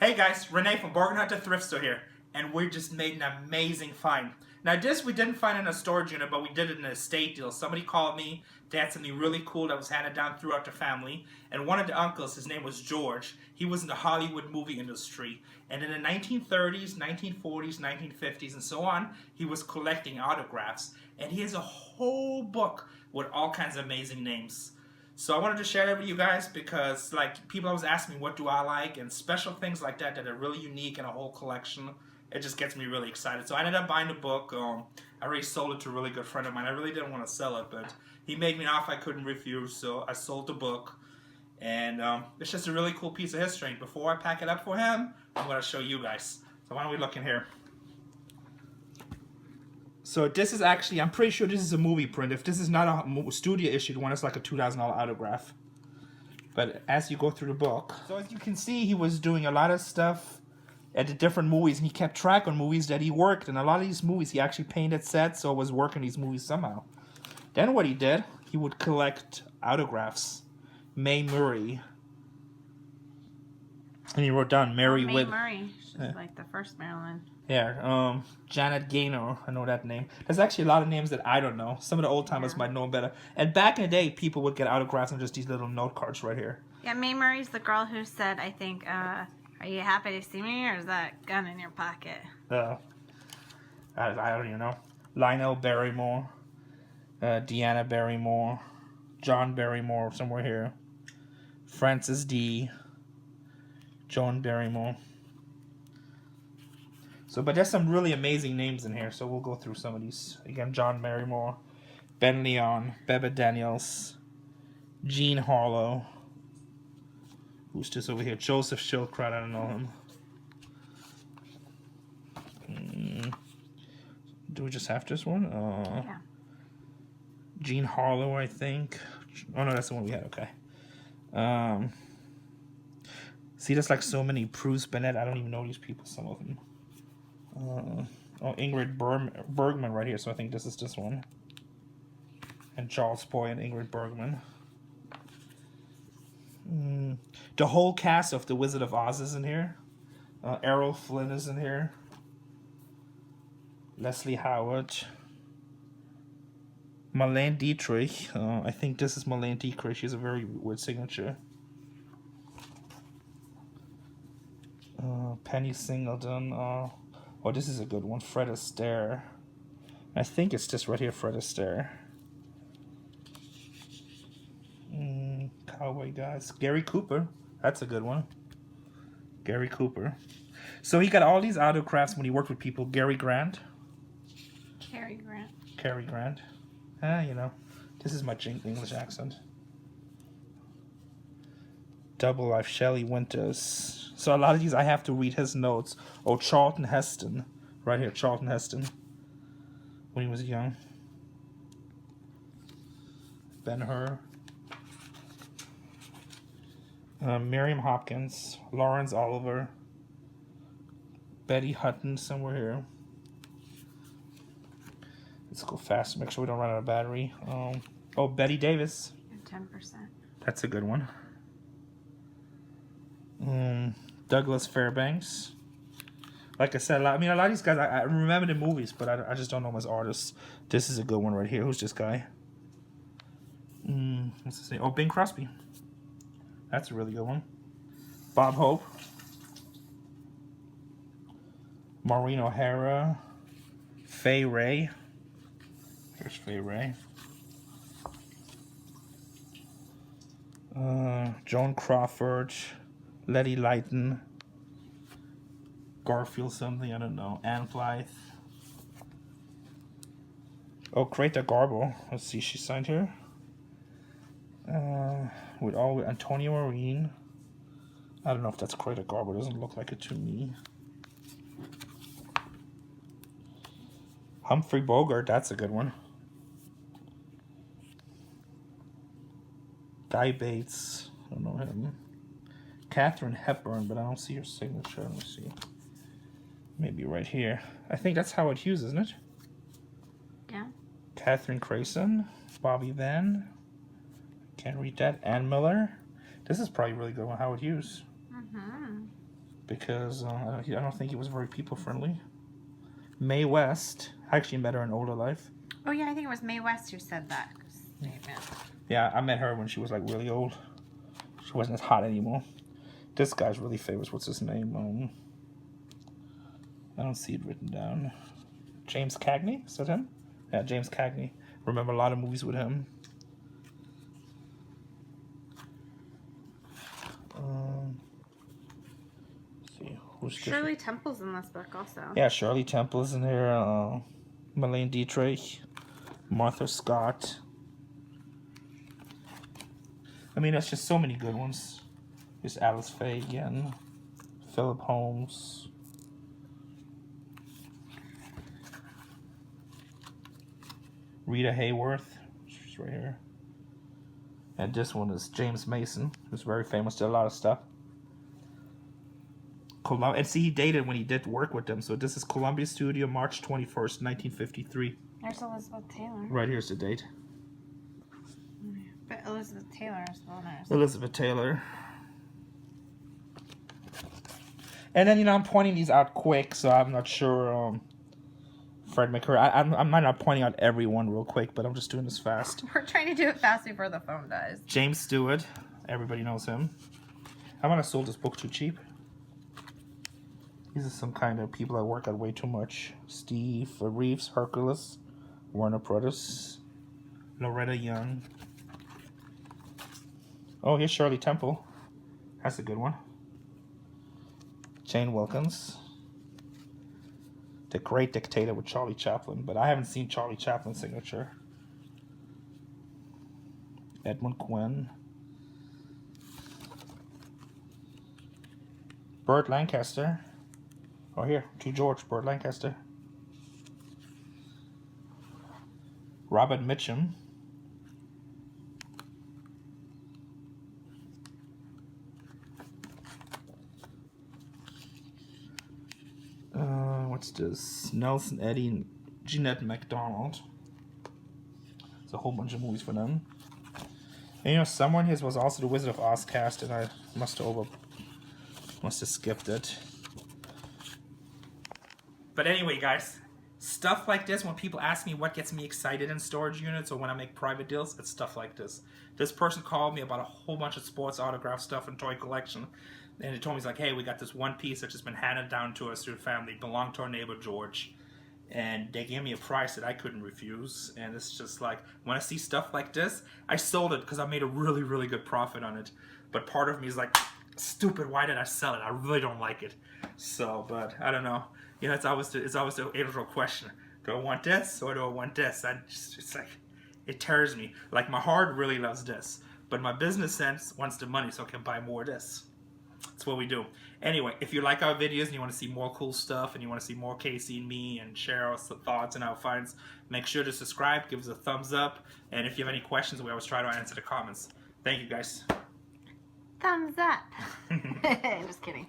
Hey guys, Rene from Bargain Hunter Thrift Store here, and we just made an amazing find. Now this we didn't find in a storage unit, but we did it in an estate deal. Somebody called me, they had something really cool that was handed down throughout the family, and one of the uncles, his name was George, he was in the Hollywood movie industry, and in the 1930s, 1940s, 1950s, and so on, he was collecting autographs, and he has a whole book with all kinds of amazing names. So I wanted to share that with you guys because like people always ask me what do I like and special things like that that are really unique in a whole collection. It just gets me really excited. So I ended up buying the book. I already sold it to a really good friend of mine. I really didn't want to sell it, but he made me an offer I couldn't refuse, so I sold the book. And it's just a really cool piece of history. And before I pack it up for him, I'm going to show you guys. So why don't we look in here? So this is actually, I'm pretty sure this is a movie print. If this is not a studio issued one, it's like a $2,000 autograph. But as you go through the book, so as you can see, he was doing a lot of stuff at the different movies, and he kept track on movies that he worked. And a lot of these movies, he actually painted sets, so was working these movies somehow. Then what he did, he would collect autographs. Mae Murray. And he wrote down Mary Mae Whit. Murray. She's like the first Marilyn. Yeah, Janet Gaynor, I know that name. There's actually a lot of names that I don't know. Some of the old timers might know better. And back in the day, people would get autographs on just these little note cards right here. Yeah, Mae Murray's the girl who said, I think, are you happy to see me, or is that gun in your pocket? I don't even know. Lionel Barrymore, Deanna Barrymore, John Barrymore, somewhere here. Francis D. Joan Barrymore. So, but there's some really amazing names in here, so we'll go through some of these. Again, John Barrymore, Ben Leon, Bebe Daniels, Jean Harlow. Who's just over here? Joseph Schildkraut, I don't know him. Do we just have this one? Yeah. Jean Harlow, I think. Oh no, that's the one we had, okay. See, there's like so many. Bruce Bennett, I don't even know these people, some of them. Ingrid Bergman right here, so I think this is this one. And Charles Boy and Ingrid Bergman. The whole cast of The Wizard of Oz is in here. Errol Flynn is in here. Leslie Howard. Marlene Dietrich. I think this is Marlene Dietrich. She has a very weird signature. Penny Singleton. Oh, this is a good one. Fred Astaire. I think it's just right here, Fred Astaire. Cowboy guys. Gary Cooper. That's a good one. Gary Cooper. So he got all these autographs when he worked with people. Gary Grant. Cary Grant. Cary Grant. You know. This is my English accent. Double Life, Shelley Winters. So a lot of these I have to read his notes. Oh, Charlton Heston. Right here, Charlton Heston. When he was young. Ben-Hur. Miriam Hopkins. Lawrence Oliver. Betty Hutton, somewhere here. Let's go fast, make sure we don't run out of battery. Oh, Betty Davis. 10%. That's a good one. Douglas Fairbanks. Like I said, a lot of these guys, I remember the movies, but I just don't know them as artists. This is a good one right here. Who's this guy? What's his name? Oh, Bing Crosby. That's a really good one. Bob Hope. Maureen O'Hara. Fay Wray. Here's Fay Wray. Joan Crawford. Letty Lighton. Garfield something, I don't know. Anne Blythe. Oh, Greta Garbo. Let's see, she signed here. With Antonio Marine. I don't know if that's Greta Garbo. Doesn't look like it to me. Humphrey Bogart. That's a good one. Guy Bates. I don't know him. Katharine Hepburn, but I don't see her signature. Let me see. Maybe right here. I think that's Howard Hughes, isn't it? Yeah. Catherine Crayson. Bobby Van. Can't read that. Ann Miller. This is probably a really good one. Howard Hughes. because I don't think he was very people friendly. Mae West, I actually met her in older life. Oh yeah, I think it was Mae West who said that. Yeah, I met her when she was like really old. She wasn't as hot anymore. This guy's really famous. What's his name? I don't see it written down. James Cagney? Is that him? Yeah, James Cagney. Remember a lot of movies with him. Let's see, who's Shirley Temple's in this book also. Yeah, Shirley Temple's in there. Marlene Dietrich, Martha Scott. I mean, there's just so many good ones. There's Alice Faye again, Philip Holmes. Rita Hayworth, she's right here. And this one is James Mason, who's very famous, did a lot of stuff. And see, he dated when he did work with them. So this is Columbia Studio, March 21st, 1953. There's Elizabeth Taylor. Right here's the date. But Elizabeth Taylor is the one. Elizabeth Taylor. And then, I'm pointing these out quick, so I'm not sure... Fred McCurry. I'm not pointing out everyone real quick, but I'm just doing this fast. We're trying to do it fast before the phone dies. James Stewart. Everybody knows him. I might have sold this book too cheap. These are some kind of people that work out way too much. Steve Reeves, Hercules, Warner Brothers, Loretta Young. Oh, here's Shirley Temple. That's a good one. Jane Wilkins. The Great Dictator with Charlie Chaplin, but I haven't seen Charlie Chaplin's signature. Edmund Quinn. Burt Lancaster. Oh, here, to George, Burt Lancaster. Robert Mitchum. What's this? Nelson Eddy and Jeanette MacDonald. There's a whole bunch of movies for them. And someone here was also the Wizard of Oz cast, and I must have skipped it. But anyway, guys, stuff like this, when people ask me what gets me excited in storage units or when I make private deals, it's stuff like this. This person called me about a whole bunch of sports autograph stuff and toy collection. And he told me, he's like, hey, we got this one piece that's just been handed down to us through the family. It belonged to our neighbor, George. And they gave me a price that I couldn't refuse. And it's just like, when I see stuff like this, I sold it because I made a really, really good profit on it. But part of me is like, stupid, why did I sell it? I really don't like it. So, but I don't know. It's always the age-old question. Do I want this or do I want this? It's like, it tears me. Like, my heart really loves this. But my business sense wants the money so I can buy more of this. That's what we do. Anyway, if you like our videos and you want to see more cool stuff and you want to see more Casey and me and share our thoughts and our finds, make sure to subscribe, give us a thumbs up, and if you have any questions, we always try to answer the comments. Thank you, guys. Thumbs up. Just kidding.